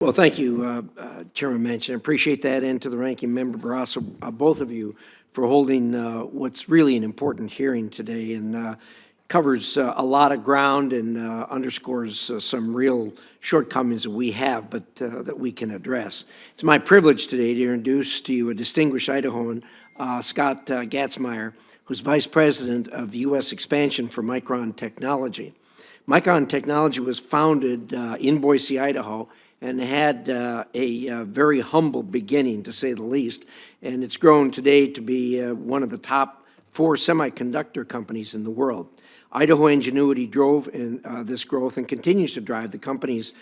Well, thank you, Chairman Manchin. I appreciate that, and to the ranking member Barrasso, both of you, for holding what's really an important hearing today, and covers a lot of ground and underscores some real shortcomings that we have, but that we can address. It's my privilege today to introduce to you a distinguished Idahoan, Scott Gatzmeier, who's Vice President of U.S. Expansion for Micron Technology. Micron Technology was founded in Boise, Idaho, and had a very humble beginning, to say the least. And it's grown today to be one of the top 4 semiconductor companies in the world. Idaho ingenuity drove this growth and continues to drive the company's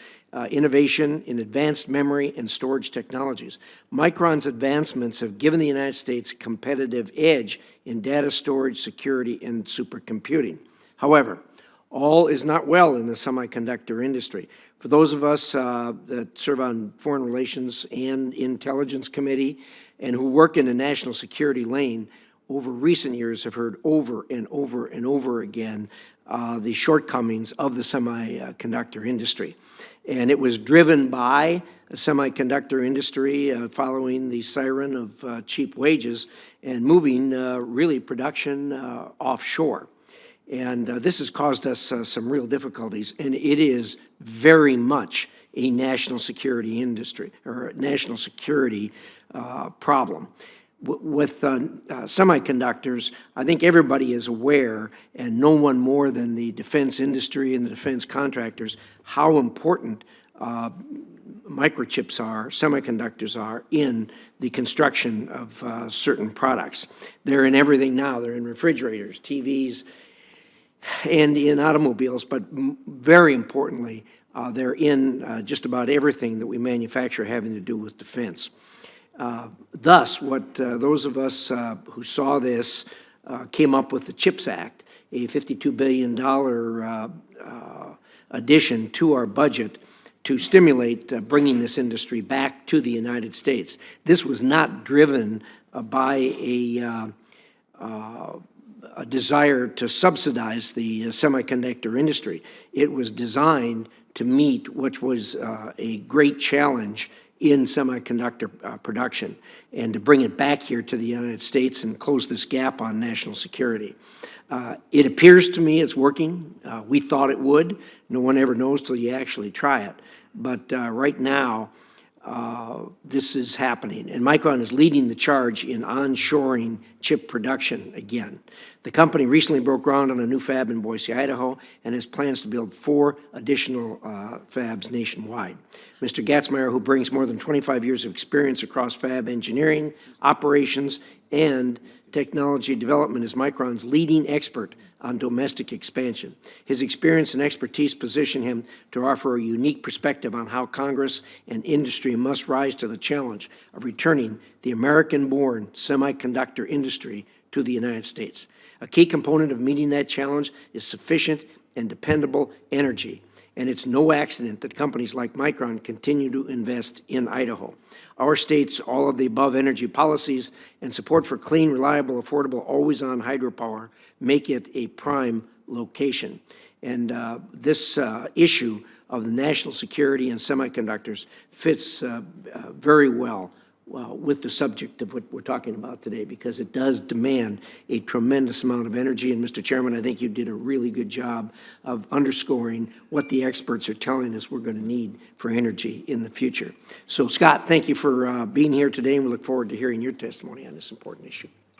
innovation in advanced memory and storage technologies. Micron's advancements have given the United States a competitive edge in data storage, security, and supercomputing. However, all is not well in the semiconductor industry. For those of us that serve on Foreign Relations and Intelligence Committee and who work in the national security lane, over recent years have heard over and over and over again the shortcomings of the semiconductor industry. And it was driven by the semiconductor industry following the siren of cheap wages and moving really production offshore. And this has caused us some real difficulties, and it is very much a national security industry, or a national security problem. With semiconductors, I think everybody is aware, and no one more than the defense industry and the defense contractors, how important microchips are, semiconductors are, in the construction of certain products. They're in everything now. They're in refrigerators, TVs, and in automobiles, but very importantly, they're in just about everything that we manufacture having to do with defense. Thus, what those of us who saw this came up with the CHIPS Act, a $52 billion addition to our budget to stimulate bringing this industry back to the United States. This was not driven by a desire to subsidize the semiconductor industry. It was designed to meet what was a great challenge in semiconductor production, and to bring it back here to the United States and close this gap on national security. It appears to me it's working. We thought it would. No one ever knows till you actually try it. But right now, this is happening, and Micron is leading the charge in onshoring chip production again. The company recently broke ground on a new fab in Boise, Idaho, and has plans to build 4 additional fabs nationwide. Mr. Gatzmeier, who brings more than 25 years of experience across fab engineering, operations, and technology development, is Micron's leading expert on domestic expansion. His experience and expertise position him to offer a unique perspective on how Congress and industry must rise to the challenge of returning the American-born semiconductor industry to the United States. A key component of meeting that challenge is sufficient and dependable energy, and it's no accident that companies like Micron continue to invest in Idaho. Our state's all-of-the-above energy policies and support for clean, reliable, affordable, always-on hydropower make it a prime location. And this issue of the national security and semiconductors fits very well with the subject of what we're talking about today, because it does demand a tremendous amount of energy. And Mr. Chairman, I think you did a really good job of underscoring what the experts are telling us we're going to need for energy in the future. So, Scott, thank you for being here today, and we look forward to hearing your testimony on this important issue.